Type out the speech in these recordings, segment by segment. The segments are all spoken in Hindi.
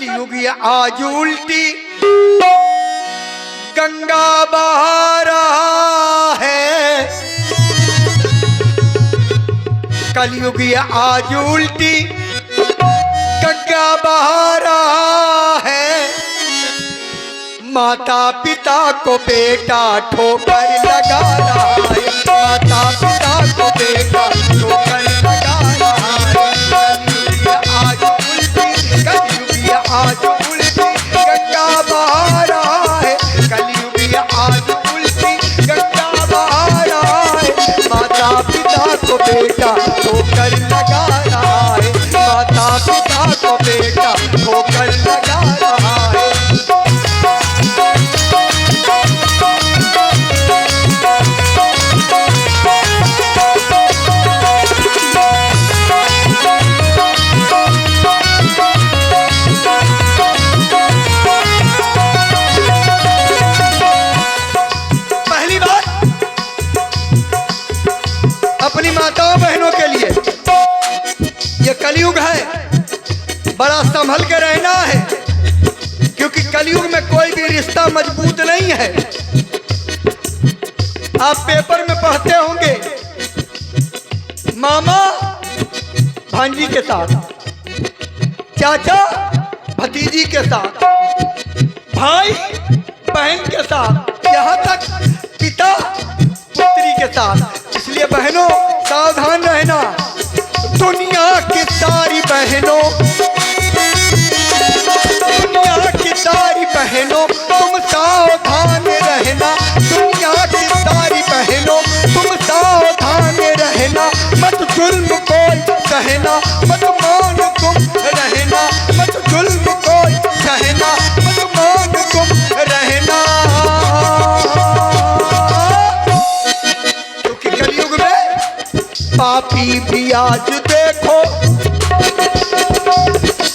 कलयुग ये आज उल्टी गंगा बहा रहा है। कलयुग ये आज उल्टी गंगा बहा रहा है। माता पिता को बेटा ठोकर लगा रहा है। माता पिता को बेटा ठोकर लगा रहा है। कलयुग ये आज उल्टी गंगा बहा रहा है। कलयुग ये आज उल्टी गंगा बहा रहा है। माता पिता को बेटा ठोकर लगा रहा है। माता पिता को बेटा ठोकर लगा रहा है। माताओं बहनों के लिए ये कलयुग है, बड़ा संभल के रहना है, क्योंकि कलयुग में कोई भी रिश्ता मजबूत नहीं है। आप पेपर में पढ़ते होंगे, मामा भांजी के साथ, चाचा भतीजी के साथ, भाई बहन के साथ, यहाँ तक पिता पुत्री के साथ। इसलिए बहनों सावधान रहना। दुनिया की सारी बहनों, दुनिया की सारी बहनों तुम सावधान रहना। दुनिया की सारी बहनों तुम सावधान रहना। मत जुल्म कोई सहना, मत मान तुम रहना। मत जुल्म कोई सहना, मत मान तुम रहना। पापी भी आज देखो,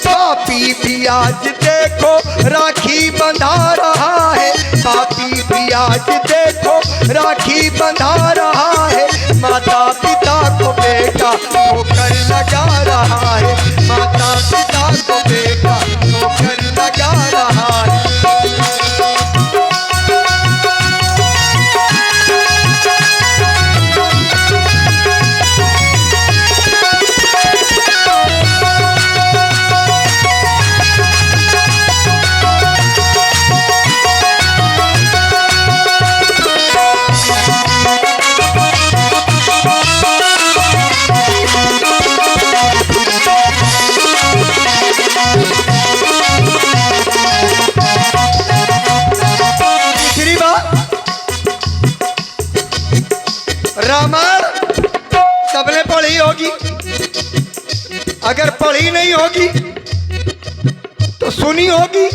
पापी भी आज देखो राखी बंधा रहा है। पापी भी आज देखो राखी बंधा रहा है। माता पिता को बेटा ठोकर लगा रहा है। माता पिता को बेटा ठोकर लगा रहा है। रामायण सबने पढ़ी होगी, अगर पढ़ी नहीं होगी तो सुनी होगी,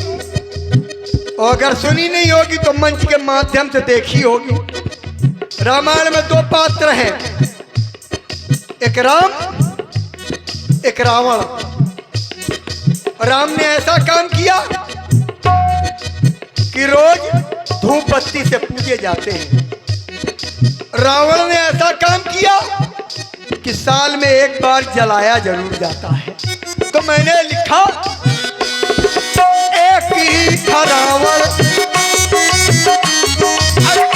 और अगर सुनी नहीं होगी तो मंच के माध्यम से देखी होगी। रामायण में दो पात्र हैं, एक राम एक रावण। राम ने ऐसा काम किया कि रोज धूप बत्ती से पूजे जाते हैं। रावण ने ऐसा काम किया कि साल में एक बार जलाया जरूर जाता है। तो मैंने लिखा, एक ही था रावण,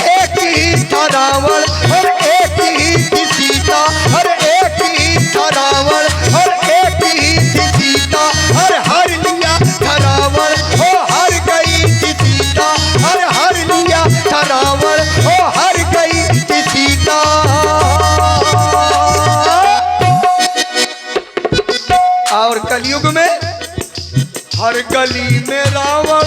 एक ही था रावण और एक ही थी सीता। और एक ही था रावण और एक ही थी सीता। और हर लिया था रावण हो हर गई थी सीता। और हर लिया था रावण हो हर गई थी सीता। और कलयुग में हर गली में रावण,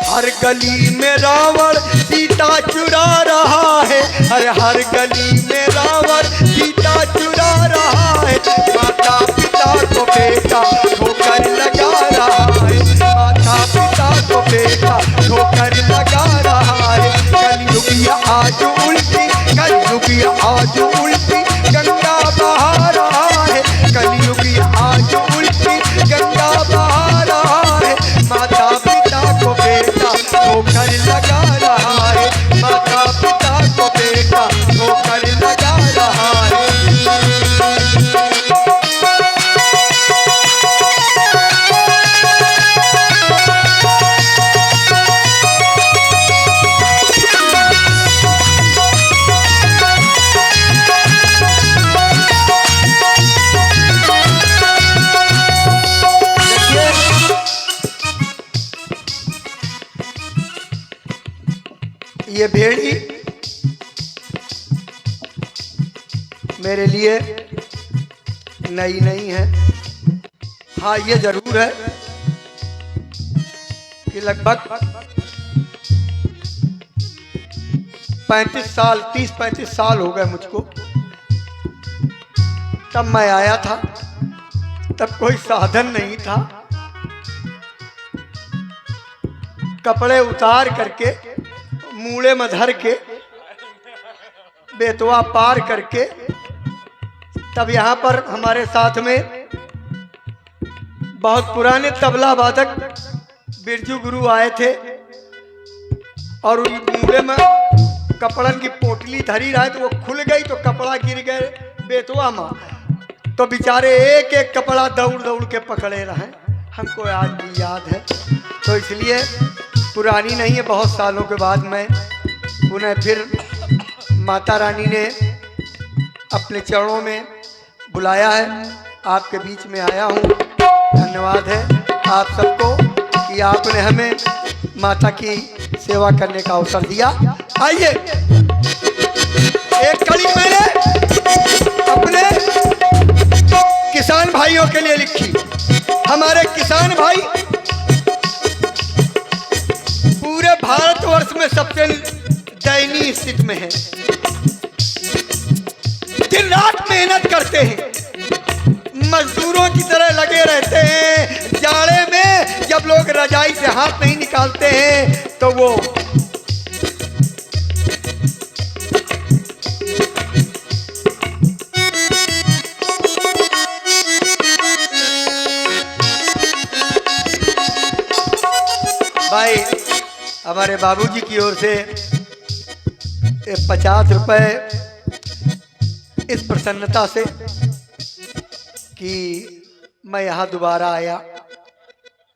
हर गली में रावण सीता चुरा रहा है। हर गली में रावण सीता चुरा रहा है। माता पिता को बेटा ठोकर लगा रहा है। माता पिता को बेटा ठोकर लगा रहा है। कलयुग ये आज उल्टी, कलयुग ये आज उल्टी गंगा बहा रहा है। कलयुग ये आज उल्टी गंगा बहा रहा है। माता पिता को बेटा ठोकर लगा रहा है। माता पिता को बेटा ठोकर लगा रहा है। ये भेड़ी मेरे लिए नई नहीं है। हाँ ये जरूर है कि लगभग 30-35 साल हो गए मुझको। तब मैं आया था, तब कोई साधन नहीं था। कपड़े उतार करके मूले में धर के बेतवा पार करके तब यहाँ पर हमारे साथ में बहुत पुराने तबला वादक बिरजू गुरु आए थे और उन मूले में कपड़न की पोटली धरी रहा है तो वो खुल गई तो कपड़ा गिर गए बेतवा में। तो बेचारे एक एक कपड़ा दौड़ दौड़ के पकड़े रहे। हमको आज भी याद है। तो इसलिए पुरानी नहीं है, बहुत सालों के बाद मैं उन्हें फिर माता रानी ने अपने चरणों में बुलाया है, आपके बीच में आया हूँ। धन्यवाद है आप सबको कि आपने हमें माता की सेवा करने का अवसर दिया। आइए एक कड़ी मैंने अपने किसान भाइयों के लिए लिखी। हमारे किसान भाई पूरे भारतवर्ष में सबसे दयनीय स्थिति में है। दिन रात मेहनत करते हैं, मजदूरों की तरह लगे रहते हैं। जाड़े में जब लोग रजाई से हाथ नहीं निकालते हैं तो वो भाई हमारे बाबूजी की ओर से 50 रुपए इस प्रसन्नता से कि मैं यहाँ दोबारा आया।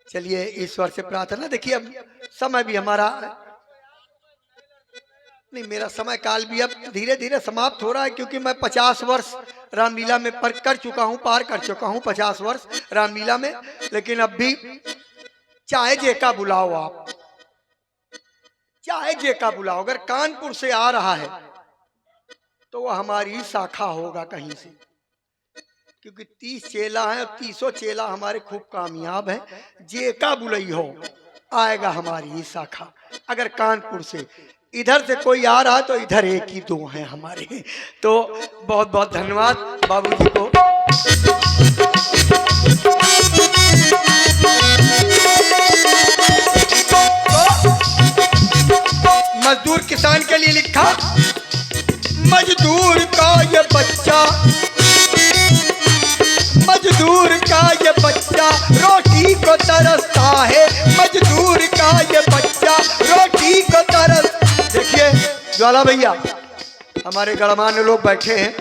चलिए ईश्वर से प्रार्थना। देखिए अब समय भी हमारा नहीं, मेरा समय काल भी अब धीरे धीरे समाप्त हो रहा है क्योंकि मैं 50 वर्ष रामलीला में पार कर चुका हूँ 50 वर्ष रामलीला में। लेकिन अब भी चाहे जे का बुलाओ आप, चाहे जे का बुलाओ, अगर कानपुर से आ रहा है तो वह हमारी शाखा होगा कहीं से, क्योंकि 30 चेला हैं और 30 चेला हमारे खूब कामयाब हैं। जे का बुलई हो आएगा हमारी ही शाखा। अगर कानपुर से इधर से कोई आ रहा है तो इधर एक ही दो हैं हमारे। तो बहुत बहुत धन्यवाद बाबूजी को। मजदूर किसान के लिए लिखा। मजदूर का ये बच्चा, मजदूर का ये बच्चा रोटी को तरसता है। मजदूर का ये बच्चा रोटी को तरस। देखिए ज्वाला भैया हमारे गणमान्य लोग बैठे हैं,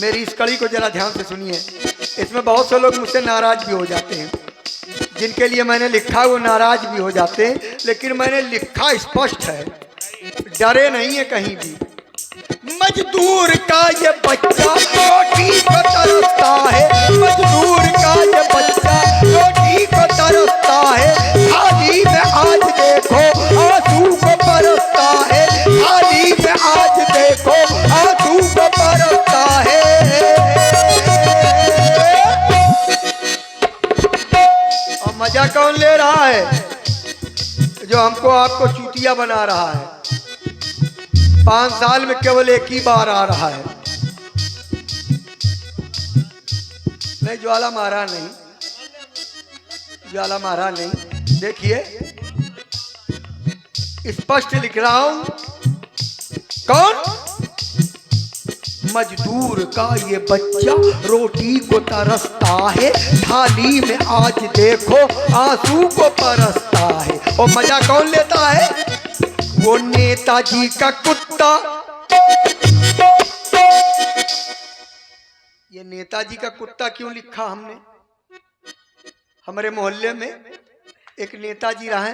मेरी इस कड़ी को जरा ध्यान से सुनिए। इसमें बहुत से लोग मुझसे नाराज भी हो जाते हैं, जिनके लिए मैंने लिखा वो नाराज भी हो जाते हैं, लेकिन मैंने लिखा स्पष्ट है, डरे नहीं है कहीं भी। मजदूर का ये बच्चा रोटी को तरसता है। मजदूर का ये बच्चा रोटी को तरसता है। थाली में आज देखो आंसू को बरसता है। थाली में आज देखो आंसू को बरसता है। और मजा कौन ले रहा है? जो हमको आपको चूतिया बना रहा है। 5 साल में केवल एक ही बार आ रहा है। नहीं ज्वाला मारा नहीं, ज्वाला मारा नहीं। देखिए स्पष्ट लिख रहा हूं। कौन? मजदूर का ये बच्चा रोटी को तरसता है। थाली में आज देखो आंसू को बरसता है। और मजा कौन लेता है? वो नेताजी का कुत्ता। ये नेताजी का कुत्ता क्यों लिखा हमने? हमारे मोहल्ले में एक नेताजी रहे,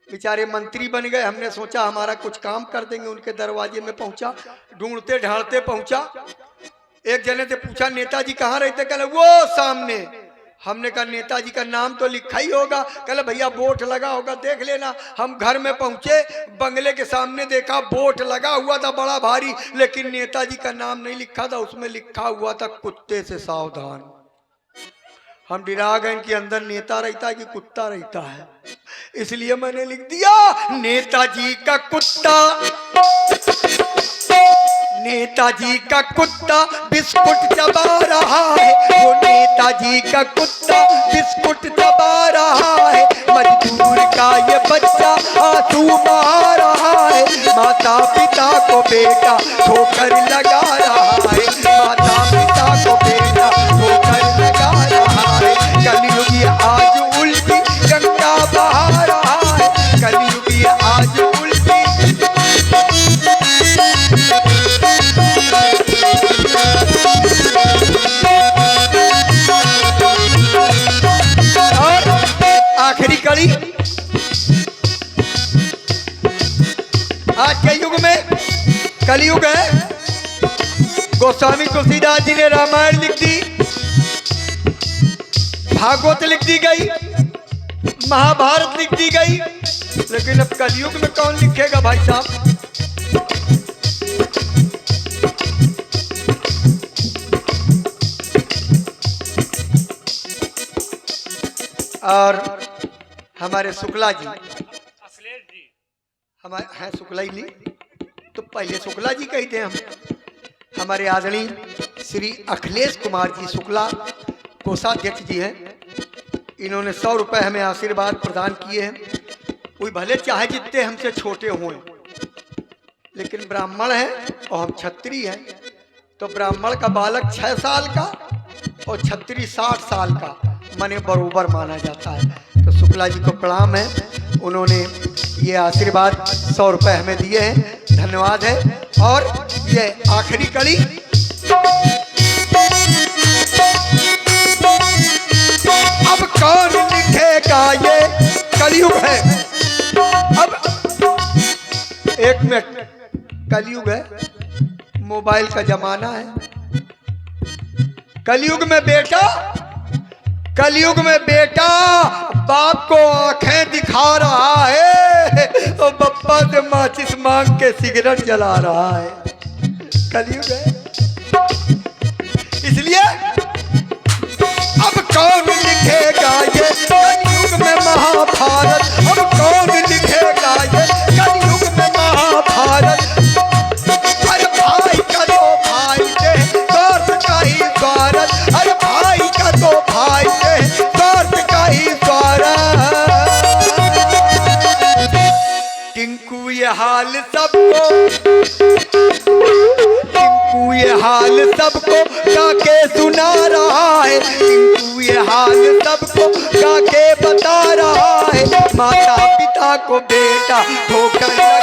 बेचारे मंत्री बन गए। हमने सोचा हमारा कुछ काम कर देंगे, उनके दरवाजे में पहुंचा, ढूंढते ढालते पहुंचा। एक जने से पूछा नेताजी कहाँ रहते? कहले वो सामने हमने कहा नेताजी का नाम तो लिखा ही होगा। कल भैया बोर्ड लगा होगा, देख लेना। हम घर में पहुंचे, बंगले के सामने देखा बोर्ड लगा हुआ था बड़ा भारी, लेकिन नेताजी का नाम नहीं लिखा था, उसमें लिखा हुआ था कुत्ते से सावधान। हम डरा गए कि अंदर नेता रहता है कि कुत्ता रहता है, इसलिए मैंने लिख दिया नेताजी का कुत्ता, नेताजी का कुत्ता बिस्कुट चबा रहा है, वो नेताजी का कुत्ता बिस्कुट चबा रहा है, मजदूर का ये बच्चा आंसू बहा रहा है, माता पिता को बेटा ठोकर लगा रहा है, माता पिता को बेटा ठोकर लगा रहा है, कलयुगी आज उल्टी गंगा बहा रहा है, कलयुगी आज उल्टी। और आखिरी कड़ी, आज के युग में कलयुग है। गोस्वामी तुलसीदास जी ने रामायण लिख दी, भागवत लिख दी गई, महाभारत लिख दी गई, लेकिन अब कलयुग में कौन लिखेगा भाई साहब? और हमारे शुक्ला जी, हमारे हैं शुक्ला जी, तो पहले शुक्ला जी कहते हैं हम। हमारे आदरणीय श्री अखिलेश कुमार जी शुक्ला कोषाध्यक्ष जी हैं, इन्होंने 100 रुपये हमें आशीर्वाद प्रदान किए हैं। कोई भले चाहे जितने हमसे छोटे हों, लेकिन ब्राह्मण हैं और हम क्षत्रिय हैं, तो ब्राह्मण का बालक 6 साल का और क्षत्रिय 60 साल का माने बरोबर माना जाता है। तो शुक्ला जी को प्रणाम है, उन्होंने ये आशीर्वाद 100 रुपये हमें दिए हैं, धन्यवाद है। और ये आखिरी कड़ी, अब कौन लिखेगा, ये कलयुग है। अब एक मिनट, कलयुग है, मोबाइल का जमाना है। कलयुग में बेटा, कलयुग में बेटा बाप को आंखें दिखा रहा है और पप्पा से माचिस मांग के सिगरेट जला रहा है। कलयुग है, इसलिए अब कौन लिखेगा ये कलयुग में महाभारत, अब कौन लिखेगा ये कलयुग में महाभारत। अरे भाई का दो भाई के स्वार्थ का ही स्वार्थ, अरे भाई का दो भाई के स्वार्थ का ही स्वार्थ। टिंकू ये हाल सबको, टिंकू ये हाल सबको गाके सुना रहा है, टिंकू ये हाल सबको गाके बता रहा है, माता पिता को बेटा ठोकर